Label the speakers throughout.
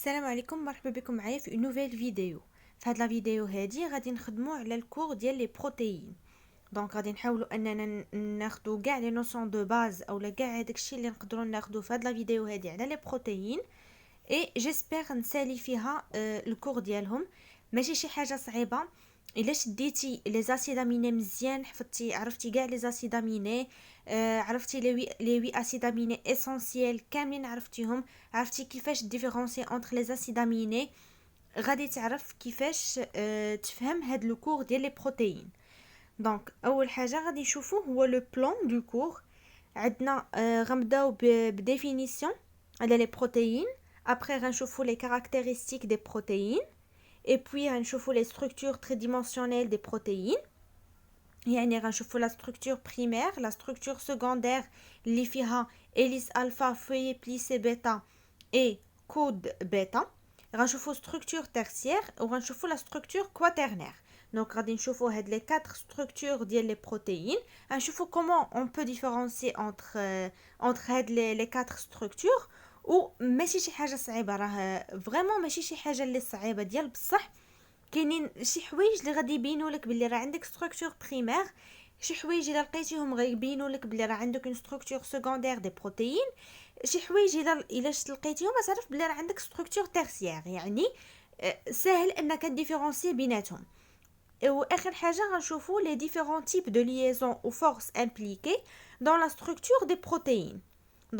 Speaker 1: السلام عليكم، مرحبا بكم معايا في نوفيل فيديو. في هاد لا فيديو هادي غادي نخدموا على الكور ديال لي بروتيين. دونك غادي نحاولوا اننا ناخذوا كاع لي نوسيون دو باز اولا كاع هذاك الشيء اللي نقدروا ناخذوه في هاد لا فيديو هادي على لي بروتيين اي جيسبر نسالي فيها الكور ديالهم. ماشي شي حاجه صعيبه الا شديتي لي زاسيد اميني مزيان، حفظتي عرفتي كاع لي زاسيد اميني، عرفتي لي وي اسيد اميني اسونسييل كاملين عرفتيهم، عرفتي كيفاش ديفيرونسي انتر لي زاسيد اميني، غادي تعرف كيفاش تفهم هاد لو كور ديال لي بروتيين. دونك اول حاجه غادي نشوفو هو لو بلان دو كور. عندنا غنبداو بديفينيسيون على لي بروتيين. ابري غنشوفو لي كارactéristiques دي بروتيين et puis غنشوفو لي structures tridimensionnelles des protéines. يعني غنشوفو لا structure primaire، لا structure secondaire اللي فيها hélice alpha, feuillet plissé bêta et coude bêta. غنشوفو structure tertiaire وغنشوفو لا structure quaternaire. Donc غادي نشوفو هاد لي 4 structures ديال لي بروتيين، غنشوفو comment on peut différencier entre هاد لي 4 structures. و ماشي شي حاجه صعيبه، راه فريمون ماشي شي حاجه اللي صعيبه ديال بصح. كاينين شي حوايج اللي غادي يبينوا لك بلي راه عندك ستركتور بريمير، شي حوايج الا لقيتيهم غيبينوا لك بلي راه عندك اون ستركتور سكوندير دي بروتيين، شي حوايج الا لقيتيهم تعرف بلي راه عندك ستركتور تيرسيير. يعني سهل انك ديفيرونسي بيناتهم. واخر حاجه غنشوفوا لي ديفيرون تيب دو ليزون او فورس امبليكي dans la structure des protéines.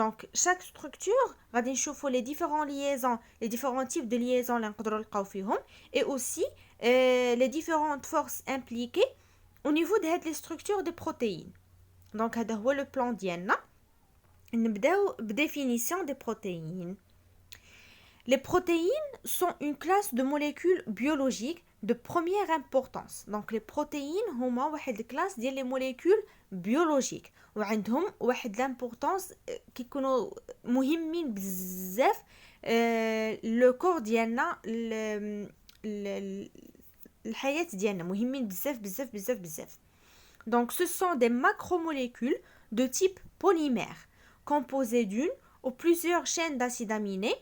Speaker 1: Donc chaque structure غادي نشوفوا les différents liaisons, les différents types de liaisons اللي نقدروا نلقاو فيهم et aussi les différentes forces impliquées au niveau de هاد les structures des protéines. Donc هذا هو le plan ديالنا. نبداو بديفينيسيون des protéines. Les protéines sont une classe de molécules biologiques de première importance. Donc les protéines هما واحد الكلاس ديال لي موليكول بيولوجيك وعندهم واحد لامبورطونس كيكونوا مهمين بزاف لو كور ديالنا، الحياة ديالنا مهمين بزاف بزاف بزاف بزاف. Donc ce sont des macromolécules de type polymère composées d'une ou plusieurs chaînes d'acides aminés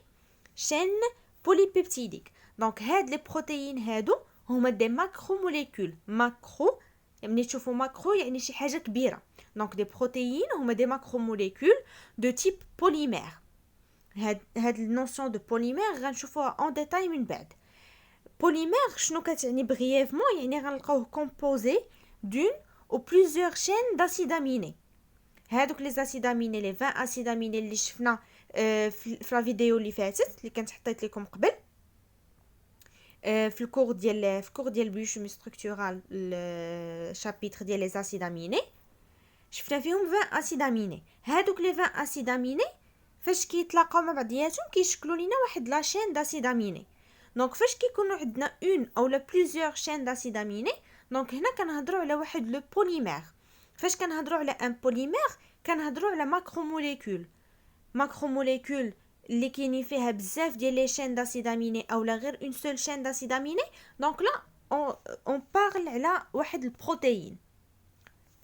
Speaker 1: chaîne polypeptidique. Donc هاد les protéines هادو هما des macromolécules. macro يعني تشوفوا macro يعني شي حاجة كبيرة. Donc des protéines هما des macromolécules de type polymère. هاد النوسيون دو polymère غنشوفوها en détail من بعد. polymère شنو كتعني brièvement؟ يعني غنلقاوه composé d'une ou plusieurs chaînes d'acides aminés. هادوك لي زاسيد اميني لي 20 اسيد اميني اللي شفنا في لا فيديو اللي فاتت اللي كنت حطيت لكم قبل في الكور ديال بيوشيمي ستركتورال الشابيتر ديال لي زاسيد اميني شفنا فيهم 20 اسيد اميني. هادوك لي 20 اسيد اميني فاش كيتلاقاو مع بعضياتهم كيشكلوا لينا واحد لا شين داسيد اميني. دونك فاش كيكونوا عندنا اون او لا بليزيور شين داسيد اميني، دونك هنا كنهضروا على واحد لو بوليمير. فاش كنهضروا على ان بوليمير كنهضروا على ماكروموليكول اللي كاينين فيها بزاف ديال لي شين داسيد اميني اولا غير اون سول شين داسيد اميني. دونك لا اون بارل على واحد البروتيين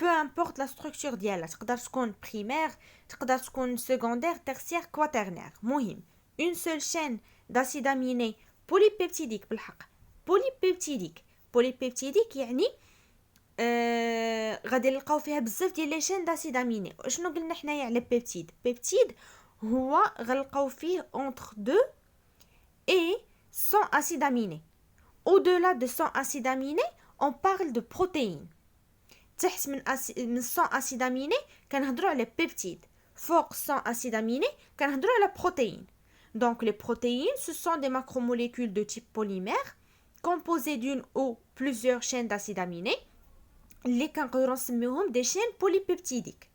Speaker 1: peu importe la structure ديالها، تقدر تكون بريمير، تقدر تكون سكوندير، تيرسيير، كواترنير. مهم اون سول شين داسيد اميني بوليبيبتيديك. بالحق بوليبيبتيديك يعني غادي نلقاو فيها بزاف ديال لي شين داسيد اميني. شنو قلنا حنايا على بيبتيد هو غنلقاو فيه entre 2 et 100 acides aminés. Au-delà de 100 acides aminés, on parle de protéines. تحت من 100 acides aminés كنهضروا على بيبتيد. فوق 100 acides aminés كنهضروا على بروتين. Donc les protéines ce sont des macromolécules de type polymère composées d'une ou plusieurs chaînes d'acides aminés اللي كنقدروا نسميوهم des chaînes polypeptidiques.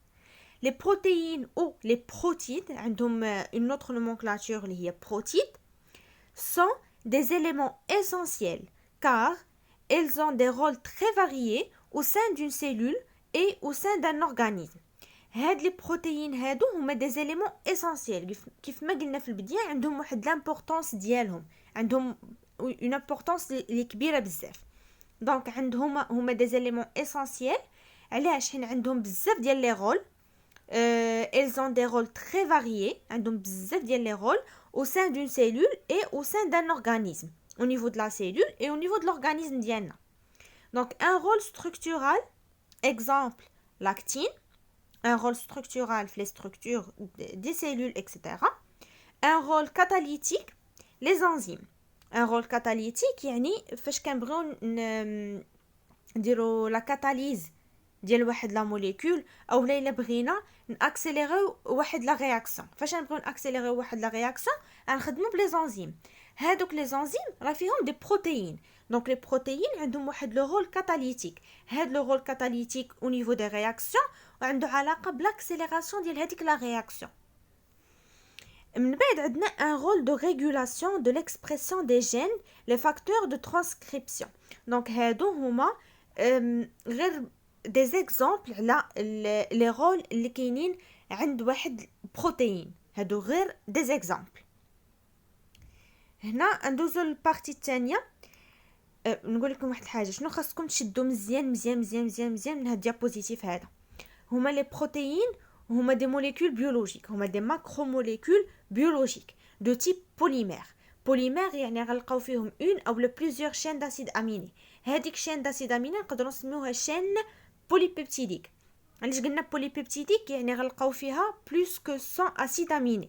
Speaker 1: Les protéines ou les protides عندهم une autre nomenclature اللي هي protides sont des éléments essentiels car elles ont des rôles très variés au sein d'une cellule et au sein d'un organisme. هاد لي بروتيين هادو هما des éléments essentiels كيف ما قلنا في البداية عندهم واحد l'importance ديالهم، عندهم une importance اللي كبيرة بزاف. دونك عندهم هما des éléments essentiels. علاش؟ حين عندهم بزاف ديال لي رول. Elles ont des rôles très variés, عندهم بزاف ديال لي رول au sein d'une cellule et au sein d'un organisme, au niveau de la cellule et au niveau de l'organisme ديالنا. Donc un rôle structural, exemple l'actine, un rôle structural les structures des cellules, etc. Un rôle catalytique, les enzymes. Un rôle catalytique يعني فاش كنبغيو نديرو لا كاتاليز ديال واحد لا موليكول او الا بغينا ناكسيليريو واحد لا رياكسيون. فاش نبغيو ناكسيليريو واحد لا رياكسيون غنخدمو بلي زانزيم. هادوك لي زانزيم راه فيهم دي بروتيين. دونك لي بروتيين عندهم واحد لو رول كاتاليتيك. هاد لو رول كاتاليتيك او نيفو دي رياكسيون وعنده علاقه بالاكسيليراسيون ديال هذيك لا رياكسيون. من بعد عندنا un rôle de régulation de l'expression des gènes, les facteurs de transcription. Donc هادو هما غير des exemples على les rôles اللي كاينين عند واحد بروتين. هادو غير des exemples. هنا ندوزو للبارتي الثانيه. نقول لكم واحد الحاجه، شنو خاصكم تشدوا مزيان مزيان مزيان مزيان مزيان من هاد الديابوزيتيف هذا. هما لي بروتيين هما des molécules biologiques, هما des macromolécules biologiques de type polymère. Polymère يعني غنلقاو فيهم une او plusieurs chaînes d'acide aminé. هذيك chaîne d'acide aminé نقدروا نسميوها chaîne polypeptidique. علاش قلنا polypeptidique يعني غنلقاو فيها plus que 100 acide aminé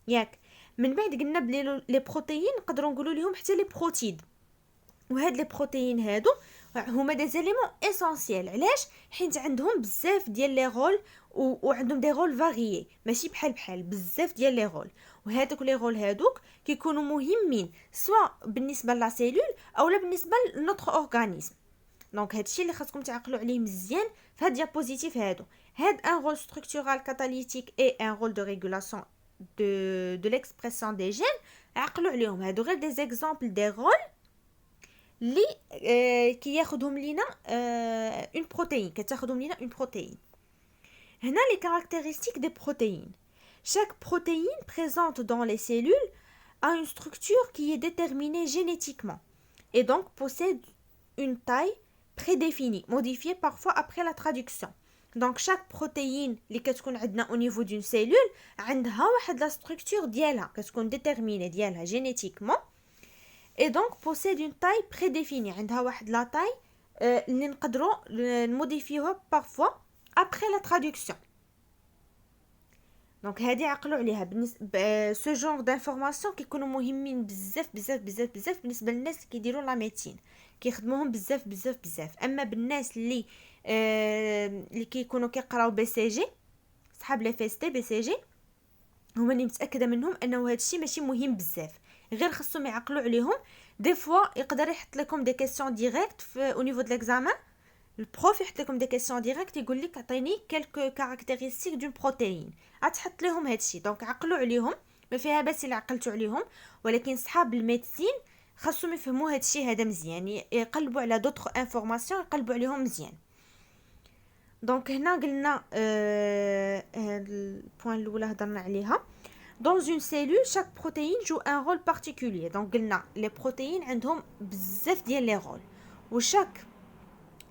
Speaker 1: ياك. من بعد قلنا بلي لي بروتيين نقدروا نقولوا لهم حتى لي بروتيد. وهاد لي بروتيين هادو هما دي زيليمون اسونسيال. علاش؟ حيت عندهم بزاف ديال لي رول وعندهم دي رول فاريي، ماشي بحال بزاف ديال لي رول. وهادوك لي رول هادوك كيكونوا مهمين سواء بالنسبه لا سيلول اولا بالنسبه لنوتر اورغانيزم. دونك هادشي اللي خاصكم تعقلوا عليه مزيان في هاد الديابوزيتيف هادو. هاد ان رول ستركتورال كاتاليتيك اي ان رول دو ريغولاسيون دو ليكسبرسيون دي جين. عقلوا عليهم، هادو غير دي زيكزامبل دي رول اللي كياخذهم لينا اون بروتين، كتاخذهم لينا اون بروتين. هنا les caractéristiques des protéines. Chaque protéine présente dans les cellules a une structure qui est déterminée génétiquement et donc possède une taille prédéfinie, modifiée parfois après la traduction. Donc chaque protéine اللي كتكون عندنا au niveau d'une cellule عندها واحد la structure ديالها كتكون déterminée ديالها génétiquement et donc possède une taille prédéfinie. عندها واحد la taille اللي نقدروا نموديفيوها parfois après la traduction. Donc هادي عقلوا عليها. بالنسبه ce genre d'information كيكونوا مهمين بزاف بزاف بزاف بزاف بالنسبه للناس اللي كيديروا لا ميديسين، كيخدموهم بزاف بزاف بزاف. اما بالناس اللي كيكونوا كيقراو بي سي جي، صحاب لي فيستي بي سي جي، هما اللي متاكده منهم انه هادشي ماشي مهم بزاف، غير خصهم يعقلوا عليهم. دي فوا يقدر يحط لكم دي كيسيون ديريكت في او نيفو د ليكزامان. البروف يحط لكم دي كيسيون ديريكت يقول لك عطيني كلكو كاركتيرستيك دون بروتين، غتحط لهم هادشي. دونك عقلوا عليهم، ما فيها باس الا عقلتوا عليهم، ولكن صحاب الميديسين خاصهم يفهموا هادشي هذا مزيان، يقلبوا على دوطخ انفورماسيون يقلبوا عليهم مزيان. دونك هنا قلنا هاد البوين الاولى هضرنا عليها. Dans une cellule, chaque protéine joue un rôle particulier. Donc قلنا les protéines عندهم بزاف ديال لي رول، وشاك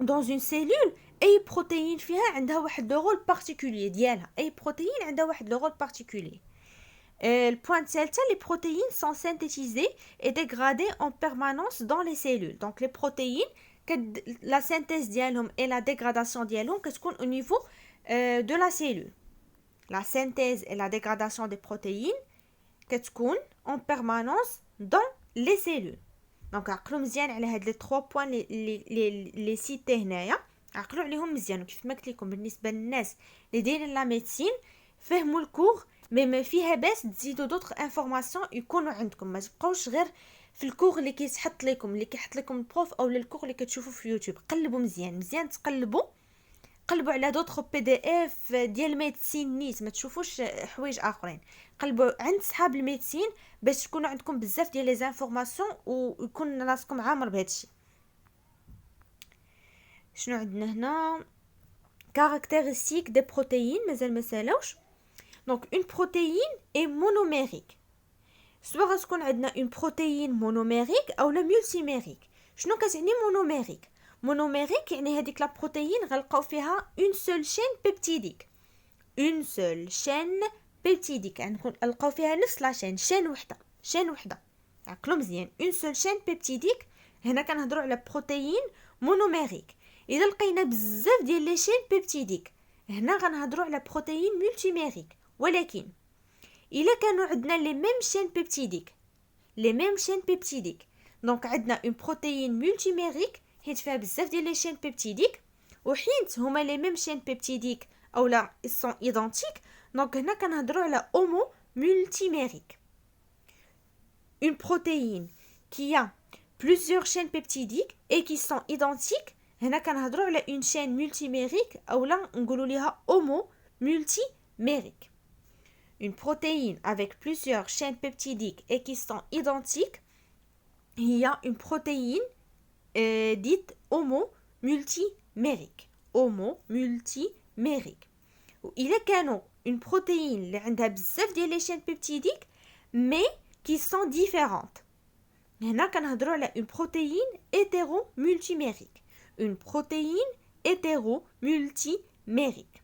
Speaker 1: dans une cellule اي بروتين فيها عندها واحد لو رول بارتيكولير ديالها. اي بروتين عندها واحد لو رول بارتيكولير. البوين الثالثه les protéines sont synthétisées et dégradées en permanence dans les cellules. Donc les protéines la synthèse ديالهم et la dégradation ديالهم كتكون au niveau de la cellule. La synthèse et la dégradation des protéines كتكون en permanence dans les cellules. دونك عقلوا مزيان على هاد لي 3 بوين لي سيتي هنايا، عقلوا عليهم مزيان. وكيف ما قلت لكم بالنسبه للناس اللي دايرين لا ميديسين فهموا الكور، ما فيها باس تزيدوا دوطخ انفورماسيون يكونوا عندكم، ما تبقاوش غير في الكور اللي كيتحط لكم اللي كيحط لكم البروف او الكور اللي كتشوفوا في يوتيوب. قلبوا مزيان مزيان، تقلبوا قلبوا على دوطخ بي دي اف ديال ميديسين نيت، ما تشوفوش حوايج اخرين. قلبوا عند صحاب الميديسين باش تكونوا عندكم بزاف ديال لي زانفورماسيون ويكون راسكم عامر بهادشي. شنو عندنا هنا؟ كاركتيرستيك دي بروتيين مازال ما سالاوش. دونك اون بروتيين اي مونوميريك، سواء غتكون عندنا اون بروتيين مونوميريك او لا مولتيميريك. شنو كتعني مونوميريك؟ مونوميريك يعني هذيك لا بروتيين غنلقاو فيها اون سول شين بيبتيديك، اون سول شين بيبتيديك يعني نلقاو فيها نفس لاشين شين وحده عقلوا مزيان اون سول شين بيبتيديك. هنا كنهضروا على بروتيين مونوميريك. اذا لقينا بزاف ديال لي شين بيبتيديك هنا غنهضروا على بروتيين مولتيميريك. ولكن الا كانوا عندنا لي ميم شين بيبتيديك دونك عندنا اون بروتيين مولتيميريك حيت فيها بزاف ديال لي شين بيبتيديك، وحيت هما لي ميم شين بيبتيديك اولا ils sont identiques دونك هنا كنهضروا على homo multimérique. Une protéine qui a plusieurs chaînes peptidiques et qui sont identiques هنا كنهضروا على une chaîne multimérique اولا نقولوا ليها homo multimérique. Une protéine avec plusieurs chaînes peptidiques et qui sont identiques il y a une protéine dite homo multimérique. وإلا كانوا une protéine اللي عندها بزاف ديال لي chaînes peptidiques mais qui sont différentes هنا كنهضروا على une protéine hétéro-multimérique. Une protéine hétéro-multimérique.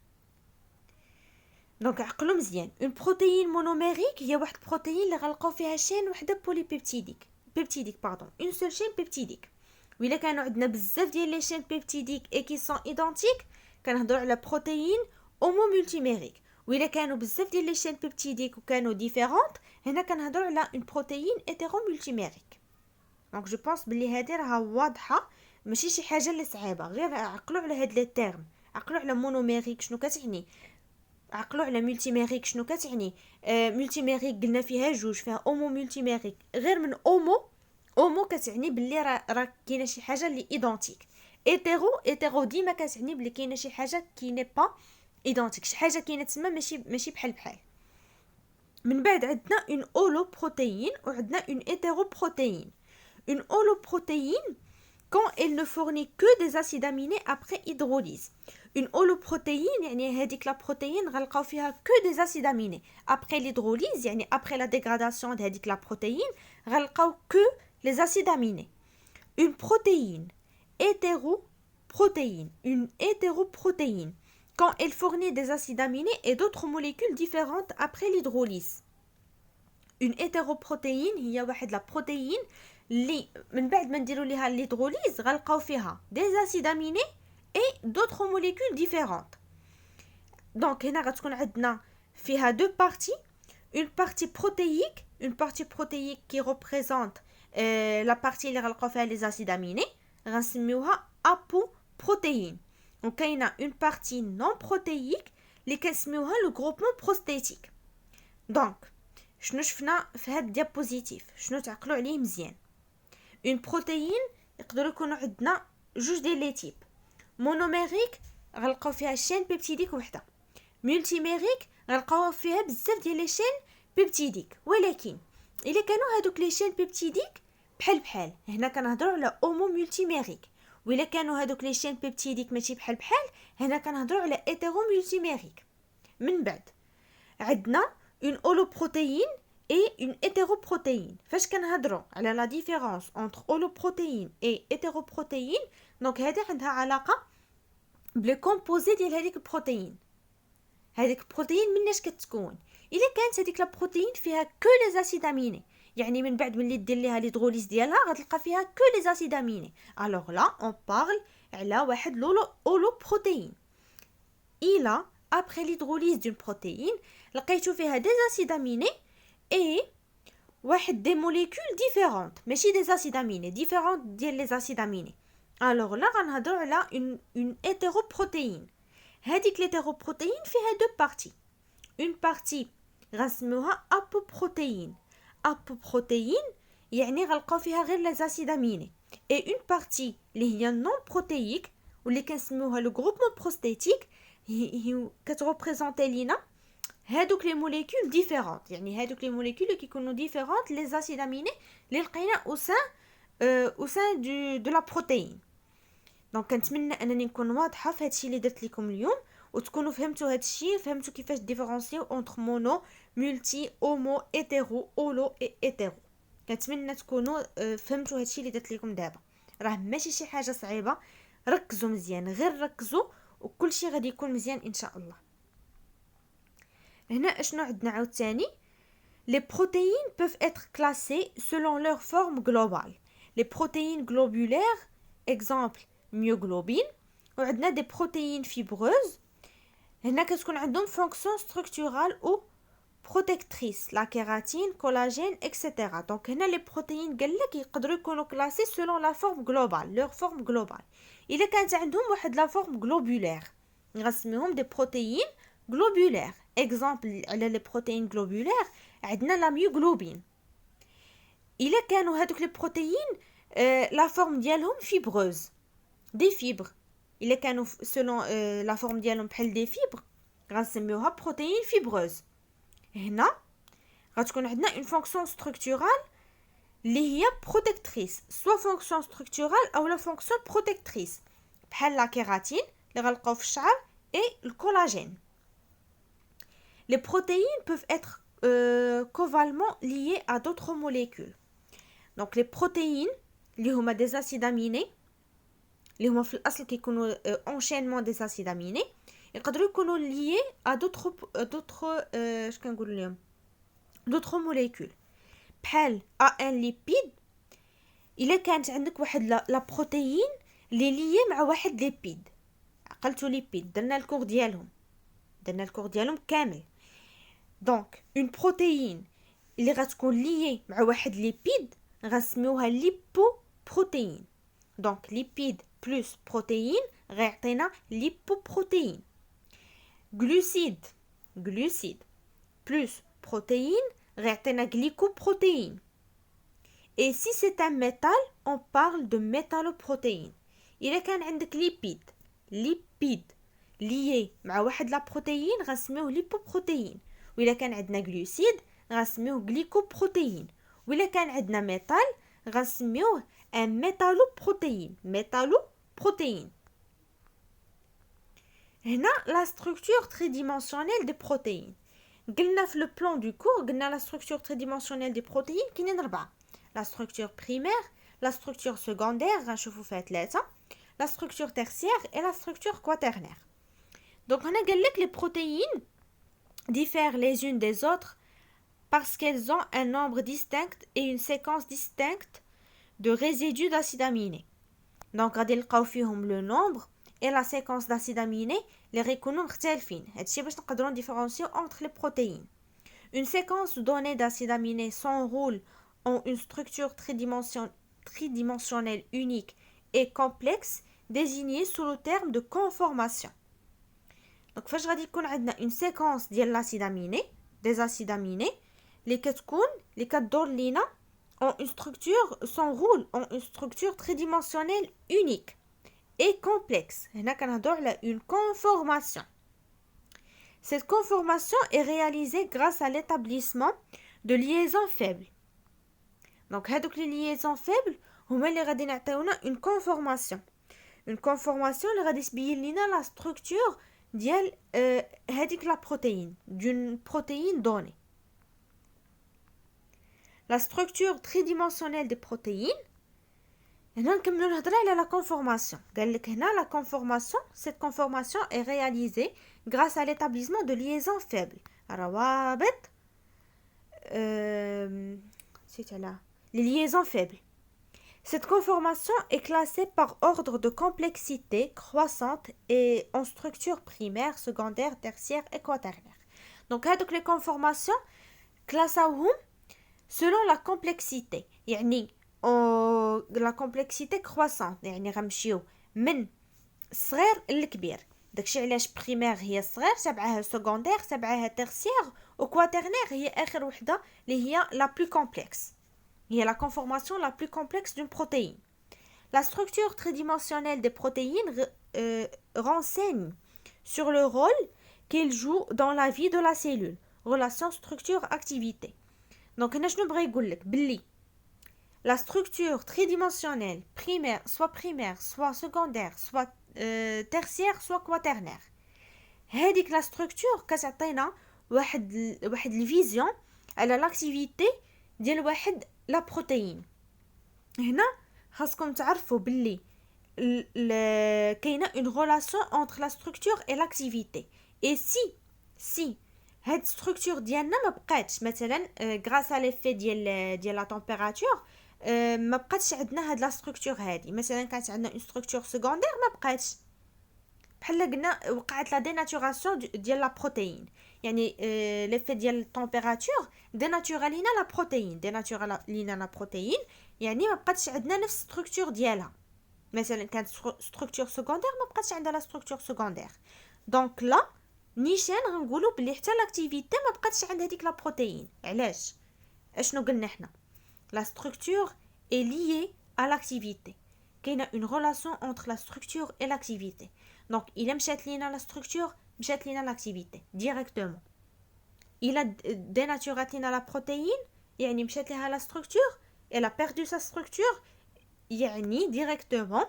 Speaker 1: دونك عقلوا مزيان اون بروتيين مونوميريك هي واحد البروتيين اللي غنلقاو فيها شين وحده بوليبيبتيديك اون سول شين بيبتيديك. وإلا كانوا عندنا بزاف ديال لي شين بيبتيديك اي كي سون ايدونتيك كنهضروا على بروتيين اومو مولتيميريك. وإلا كانوا بزاف ديال لي شين بيبتيديك وكانوا ديفيرونت هنا كنهضروا على اون بروتيين هيتيرو مولتيميريك. دونك جو بونس بلي هذه راها واضحه ماشي شي حاجه اللي صعيبه، غير عقلوا على هاد لي تيرم. عقلوا على مونوميريك شنو كتعني، عقلوا على مولتيميريك شنو كتعني. مولتيميريك قلنا فيها جوج، فيها اومو مولتيميريك. غير من اومو كتعني باللي راه كاينه شي حاجه اللي ايدونتيك. ايتيرو ديما كتعني باللي كاينه شي حاجه كي ني با ايدونتيك، شي حاجه كاينه تما ماشي بحال. من بعد عندنا اون اولو بروتيين وعندنا اون هيتيرو بروتيين. اون اولو بروتيين quand elle ne fournit que des acides aminés après hydrolyse. Une holoprotéine يعني هذيك لا بروتيين غنلقاو فيها que des acides aminés. Après l'hydrolyse يعني après la dégradation de هذيك لا بروتيين غنلقاو que les acides aminés. Une protéine hétéroprotéine. Une hétéroprotéine quand elle fournit des acides aminés et d'autres molécules différentes après l'hydrolyse. Une hétéroprotéine هي واحد لا بروتيين اللي من بعد ما نديروا ليها ليدروليز غنلقاو فيها دي اسيد اميني اي دوطخ موليكول ديفيرونت. دونك هنا غتكون عندنا فيها دو بارتي، اون بارتي بروتييك كي ريبريزونت لا بارتي اللي غنلقاو فيها لي اسيد اميني غنسميوها ابو بروتيين، وكاينه اون بارتي نون بروتييك اللي كنسميوها لو غروبمون بروستاتيك. دونك شنو شفنا في هاد الديابوزيتيف، شنو تعقلوا عليه مزيان. اون بروتيين يقدروا يكونوا عندنا جوج ديال لي تيب. مونوميريك غنلقاو فيها شين بيبتيديك وحده، مولتيميريك غنلقاو فيها بزاف ديال لي شين بيبتيديك. ولكن الا كانوا هادوك لي شين بيبتيديك بحال هنا كنهضروا على اومو مولتيميريك، وإلا كانوا هادوك لي شين بيبتيديك ماشي بحال هنا كنهضروا على هيتيرو مولتيميريك. من بعد عندنا une holoprotéine et une hétéroprotéine. فاش كنهضروا على لا ديفيرونس entre holoprotéine et hétéroprotéine دونك هذه عندها علاقه بلي كومبوزي ديال هذيك البروتين. هذيك البروتين مناش كتكون؟ الا كانت هذيك لا بروتين فيها كو لي اسيد اميني، يعني من بعد ملي دير ليها ليدروليز ديالها غتلقى فيها كو لي اسيد اميني. الوغ لا اون بارل على واحد holoprotéine. الا après l'hydrolyse d'une protéine لقيتو فيها des acides aminés et واحد des molécules différentes ماشي des acides aminés différentes ديال les acides aminés. alors là غنهضروا على une hétéroprotéine. هذيك l'hétéroprotéine فيها deux parties. une partie غنسميوها apoprotéine. apoprotéine يعني غنلقاو فيها غير les acides aminés et une partie اللي هي non protéique واللي كنسميوها le groupement prostatique هي كتريبريزونطي لينا هادوك لي موليكول ديفيرونت، يعني هادوك لي موليكول اللي كيكونوا ديفيرونت لي زاسيد اميني اللي لقينا او سان دو لا بروتين. دونك كنتمنى انني نكون واضحه في هادشي اللي درت لكم اليوم وتكونوا فهمتوا هادشي، فهمتوا كيفاش ديفيرونسيو اونتر مونو مولتي اومو هيتيرو اولو اي هيتيرو. كنتمنى تكونوا فهمتوا هادشي اللي درت لكم دابا، راه ماشي شي حاجه صعيبه. ركزوا مزيان، غير ركزوا وكل شيء غادي يكون مزيان ان شاء الله. هنا اشنو عندنا عاوتاني les protéines peuvent être classées selon leur forme globale. Les protéines globulaires, exemple myoglobine, وعندنا des protéines fibreuses. هنا كتكون عندهم fonction structurale ou protectrice, la kératine, collagène, etc. Donc هنا les protéines قالك يقدروا يكونوا classés selon la forme globale, leur forme globale. إلا كانت عندهم واحد la forme globulaire, نسميهم des protéines globulaires. Exemple على les protéines globulaires عندنا la myoglobine. إلا كانوا هادوك les protéines la forme ديالهم fibreuse, des fibres. إلا كانوا selon la forme ديالهم بحال des fibres غنسميوها protéines fibreuses. هنا غتكون عندنا une fonction structurale اللي هي protectrice, soit fonction structurale ou la fonction protectrice بحال la kératine اللي غنلقاو في الشعر et le collagène. Les protéines peuvent être covalemment liées à d'autres molécules. Donc les protéines اللي هما des acides aminés اللي هما في الأصل كيكونوا enchaînement des acides aminés يقدروا يكونوا liés à d'autres اش كنقول لهم d'autres molécules بحال ان ليبيد. الا كانت عندك واحد لا بروتيين اللي ليي مع واحد ليبيد عقلتو ليبيد درنا الكور ديالهم كامل. دونك اون بروتيين اللي غتكون ليي مع واحد ليبيد غنسميوها ليبو بروتيين. دونك ليبيد بلس بروتيين غيعطينا ليبو بروتيين. glucide plus protéine غيعطينا glycoprotéine. Et si c'est un métal, on parle de métalloprotéine. إلا كان عندك ليبيد lié مع واحد لا بروتيين غنسميوه ليبوبروتيين. وإلا كان عندنا glucide غنسميوه glycoprotéine. وإلا كان عندنا métal غنسميوه un métalloprotéine. هنا la structure tridimensionnelle des protéines. قلنا في le plan du cours قلنا la structure tridimensionnelle des protéines كاينين 4. La structure primaire, la structure secondaire غنشوفوا فيها 3, la structure tertiaire et la structure quaternaire. Donc هنا قالك les protéines diffèrent les unes des autres parce qu'elles ont un nombre distinct et une séquence distincte de résidus d'acides aminés. Donc غادي نلقاو فيهم le nombre et la séquence d'acides aminés les réconnons مختلفين. هادشي باش نقدروا différencier entre les protéines. Une séquence donnée d'acides aminés s'enroule en une structure tridimensionnelle unique et complexe désignée sous le terme de conformation. Donc فاش غادي يكون عندنا une séquence ديال l'acide aminé, des acides aminés اللي كتدور لينا en une structure s'enroule en une structure tridimensionnelle unique et complexe. هنا كنهضروا على une conformation. Cette conformation est réalisée grâce à l'établissement de liaisons faibles. Donc هادوك les liaisons faibles هما اللي غادي نعطيونا une conformation. Une conformation اللي غادي تبين لينا la structure ديال هذيك la protéine d'une protéine donnée. La structure tridimensionnelle des protéines. هنا نكملوا الهضره على la conformation. قال لك هنا la conformation, cette conformation est réalisée grâce à l'établissement de liaisons faibles. روابط les liaisons faibles. Cette conformation est classée par ordre de complexité croissante et en structure primaire, secondaire, tertiaire et quaternaire. Donc هذوك les conformations كلاساوهم selon la complexité. يعني la complexité croissante يعني غنمشيو من الصغير للكبير. داكشي علاش بريمير هي الصغير تبعها سكوندير تبعها تيرسيير وكواترنير هي اخر وحده اللي هي la plus complexe. هي la conformation la plus complexe d'une protéine. La structure tridimensionnelle des protéines renseigne sur le rôle qu'elles jouent dans la vie de la cellule. Relation structure-activité. Donc هنا شنو بغا يقول لك باللي la structure tridimensionnelle primaire, soit secondaire, soit tertiaire, soit quaternaire. هذيك la structure كتعطينا واحد الفيزيون على l'activité ديال واحد لا بروتين. هنا خاصكم تعرفوا باللي كاينه une relation entre la structure et l'activité. Et si هاد ستركتور ديالنا ما بقاتش مثلا غراس على ليفي ديال لا تمبيراتور ما بقاتش عندنا هاد لا ستركتور هادي مثلا كانت عندنا اون ستركتور سكوندير ما بقاتش بحال قلنا وقعت لا ديناتوراسيون ديال لا بروتين يعني ليفي ديال التمبيراتور ديناتورا لينا لا بروتين ديناتورا لينا لا بروتين يعني ما بقاتش عندنا نفس ستركتور ديالها مثلا كانت ستركتور سكوندير ما بقاتش عندها لا ستركتور سكوندير دونك لا نيشان غنقولوا بلي حتى لاكتيفيتي ما بقاتش عند هذيك لا بروتين علاش اشنو قلنا حنا لا ستركتور est liée à l'activité كاينه une relation entre la structure et l'activité donc الا مشات لينا لا ستركتور مشات لينا لاكتيفيتي ديريكتومون الا ديناتورات لينا لا بروتين يعني مشات ليها لا ستركتور الا perdu sa structure يعني ديريكتومون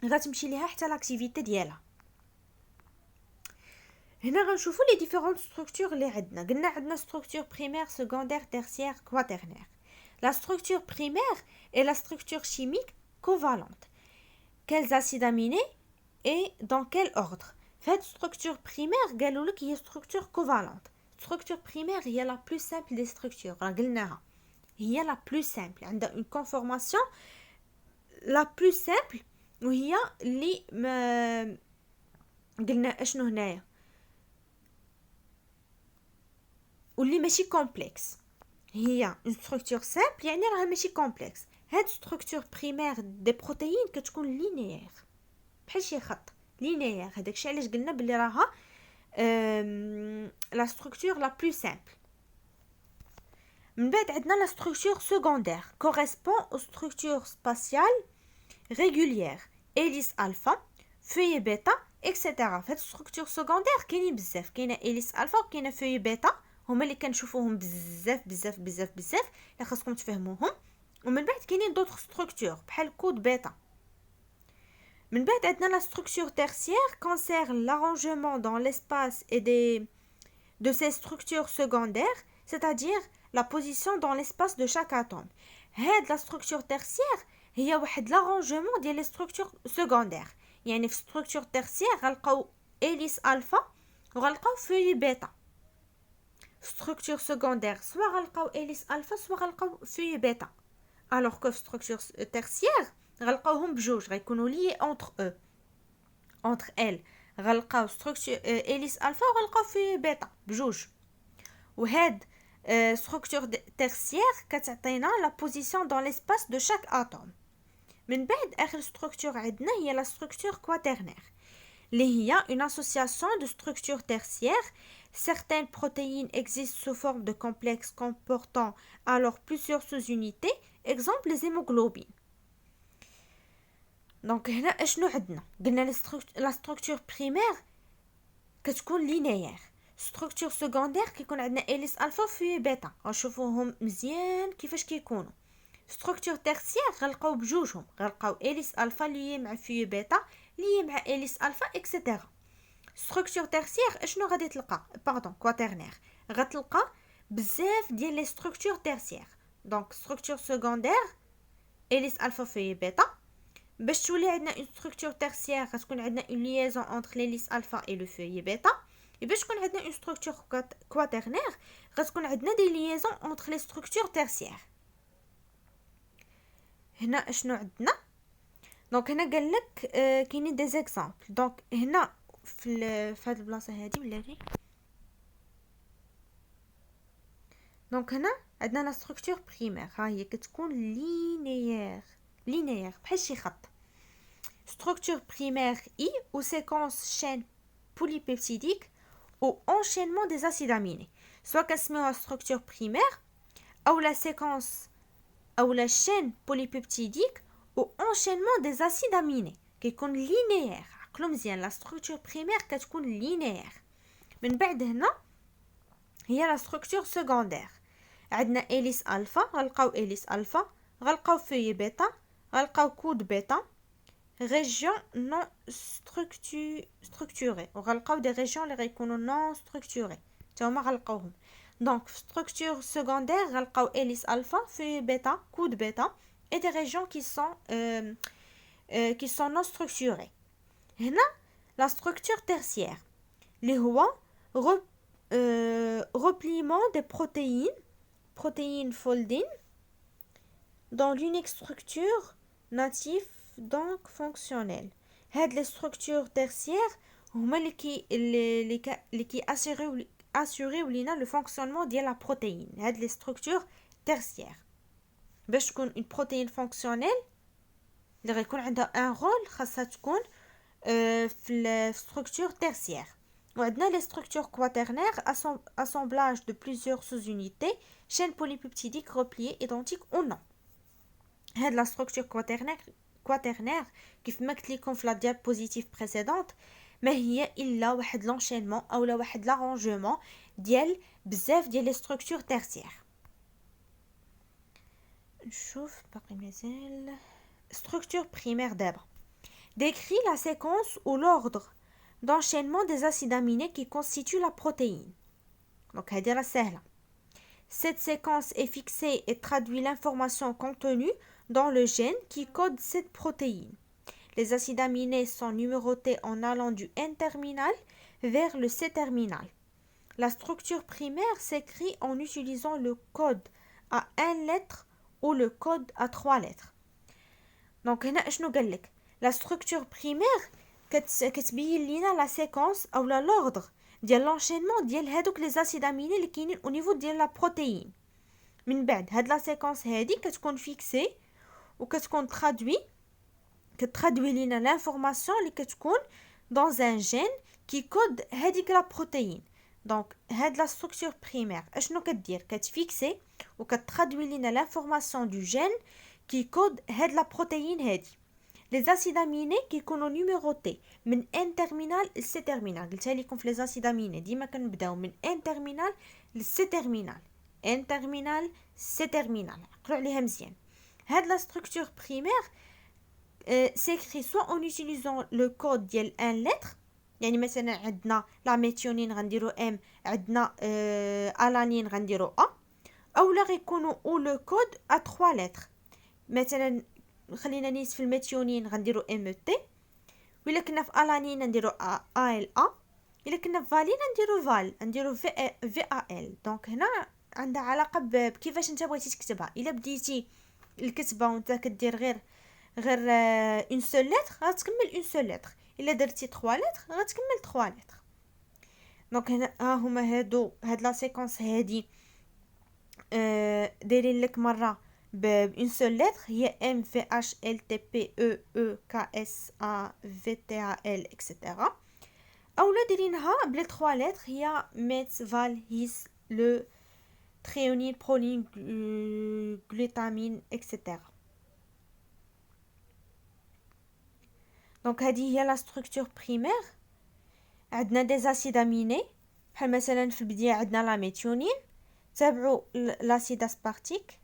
Speaker 1: غتمشي ليها حتى لاكتيفيتي ديالها هنا غنشوفوا لي ديفيرونت ستركتور اللي عندنا قلنا عندنا ستركتور بريمير سكوندير تيرسيير كواترنير لا ستركتور بريمير est la structure chimique covalente quels acides aminés et dans quel ordre cette structure primaire قالوا لك هي structure covalente structure primaire هي la plus simple des structures قلناها هي la plus simple عندها une conformation la plus simple وهي اللي ما قلنا اشنو هنايا واللي ماشي كومبلكس هي اون ستركتور سامبل يعني راها ماشي كومبلكس هاد ستركتور بريمير دي بروتيين كتكون لينيير بحال شي خط لينيير هذاكشي علاش قلنا بلي راها لا ستركتور لا بلو سامبل من بعد عندنا لا ستركتور سكوندير كوريسبون او ستركتور سباسيال ريغوليير hélice alpha feuille bêta etc فهاد ستركتور سكوندير كاينين بزاف كاينه hélice alpha وكاينه feuille bêta هما اللي كنشوفوهم بزاف بزاف بزاف بزاف اللي خاصكم تفهموهم ومن بعد كاينين دوطخ ستركتور بحال كود بيتا من بعد عندنا لا ستركتور تيرسيير concerne l'arrangement dans l'espace et de ces structures secondaires c'est-à-dire la position dans l'espace de chaque atome هاد لا ستركتور تيرسيير هي واحد l'arrangement ديال لي ستركتور سكوندير يعني في ستركتور تيرسيير غنلقاو hélice الفا وغنلقاو feuille بيتا structure secondaire soit غنلقاو hélice alpha soit غنلقاو feuille bêta alors que structure tertiaire غنلقاوهم بجوج غيكونوا liés entre elles غنلقاو structure hélice alpha وغنلقاو feuille bêta بجوج وهاد structure tertiaire كتعطينا la position dans l'espace de chaque atome من بعد اخر structure عندنا هي la structure quaternaire اللي هي une association de structures tertiaires. Certaines protéines existent sous forme de complexes comportant alors plusieurs sous-unités. Exemple les hémoglobines. Donc هنا اشنو عندنا قلنا la structure primaire كتكون linéaire. structure secondaire كيكون عندنا hélice alpha و bêta غنشوفوهم مزيان كيفاش كيكونوا. structure tertiaire غنلقاو بجوجهم غنلقاو hélice alpha lié مع bêta lié مع hélice alpha etc. structure tertiaire اشنو غادي تلقى quaternaire غتلقى بزاف ديال لي structure tertiaire donc structure secondaire hélice alpha feuille bêta باش تولي عندنا une structure tertiaire غتكون عندنا une liaison entre l'hélice alpha et le feuille bêta et باش تكون عندنا une structure quaternaire غتكون عندنا des liaisons entre les structures tertiaires هنا اشنو عندنا دونك هنا قال لك كاينين دي زيكزامبل دونك هنا في هاد البلاصه هادي بلاتي دونك هنا عندنا لا ستركتور بريمير ها هي كتكون لينيير بحال شي خط ستركتور بريمير اي او سيكونس شين بوليبيبتيديك او انشينمون دي اسيد اميني سوا كنسميوها ستركتور بريمير او لا سيكونس او لا شين بوليبيبتيديك او انشينمون دي اسيد اميني كيكون لينيير عقلوا مزيان لا ستركتور بريمير كتكون لينيير من بعد هنا هي لا ستركتور سكوندير عندنا hélice الفا غنلقاو hélice الفا غنلقاو feuille بيتا غنلقاو كود بيتا région non structurée وغنلقاو دي régions اللي غيكونوا non structurées حتى هما غنلقاوهم دونك في structure secondaire غنلقاو hélice الفا feuille بيتا كود بيتا et des régions qui sont non structurées هنا la structure tertiaire اللي هو repliement des protéines folding dans l'unique structure native donc fonctionnelle. هاد les structures tertiaires هما اللي كي assurer لينا le fonctionnement ديال la protéine. هاد les structures tertiaires باش تكون une protéine fonctionnelle اللي غيكون عندها un rôle خاصها تكون في structure tertiaire. وعندنا les structures quaternaires, assemblage de plusieurs sous-unités, chaînes polypeptidiques repliées identiques ou non. هاد la structure quaternaire كيف ما قلت لكم في la diapositive précédente ما هي الا واحد l'enchaînement اولا واحد l'arrangement ديال بزاف ديال les structures tertiaires. نشوف باقي مازال. Structure primaire d'abord décrit la séquence ou l'ordre d'enchaînement des acides aminés qui constituent la protéine. Donc, هذه راه سهلة. Cette séquence est fixée et traduit l'information contenue dans le gène qui code cette protéine. Les acides aminés sont numérotés en allant du N-terminal vers le C-terminal. La structure primaire s'écrit en utilisant le code à 1 lettre ou le code à 3 lettres. Donc, هنا اشنو قالك؟ La structure primaire كتبين لينا la séquence ou l'ordre ديال l'enchaînement ديال هادوك les acides aminés اللي كاينين au niveau ديال la protéine. من بعد هاد la séquence هادي كتكون fixée وكتكون كترادوي لينا l'information اللي كتكون dans un gène qui code هاديك la protéine. Donc هاد la structure primaire اشنو كدير؟ كتفيكسي وكترادوي لينا l'information du gène qui code هاد la protéine هادي. Les acides aminés qui كيكونوا numérotés من N terminal ل C terminal. قلتها لكم في les acides aminés ديما كنبداو من N terminal ل C terminal. N terminal C terminal. عقلوا عليها مزيان. هاد la structure primaire s'écrit soit en utilisant le code ديال 1 lettre. يعني مثلا عندنا لا ميثيونين غنديرو M, عندنا ألانين غنديرو A, اولا غيكونوا او لو كود ا 3 lettres. مثلا خلينا نيت في الميثيونين غنديرو ام تي، ولا كنا في الانين نديرو ا ال ا، الا كنا في فالين نديرو في ا ال. دونك هنا عندها علاقه بكيفاش انت بغيتي تكتبها. الا بديتي الكتبه وانت كدير غير اون سول لتر غتكمل اون سول لتر، الا درتي 3 لتر غتكمل 3 لتر. دونك هنا ها هما هاد لا سيكونس هادي دايرين لك مره بune seule lettre هي M V H L T P E E K S A V T A L etc. اولا دايرينها بلي 3 lettres هي ميت فال هيس لو تريونين برولين غلوتامين etc. دونك هذه هي لا ستركتور بريمير. عندنا دي زاسيد اميني بحال مثلا في البدايه عندنا لا ميثيونين، تابعوا لاسيد اسبارتيك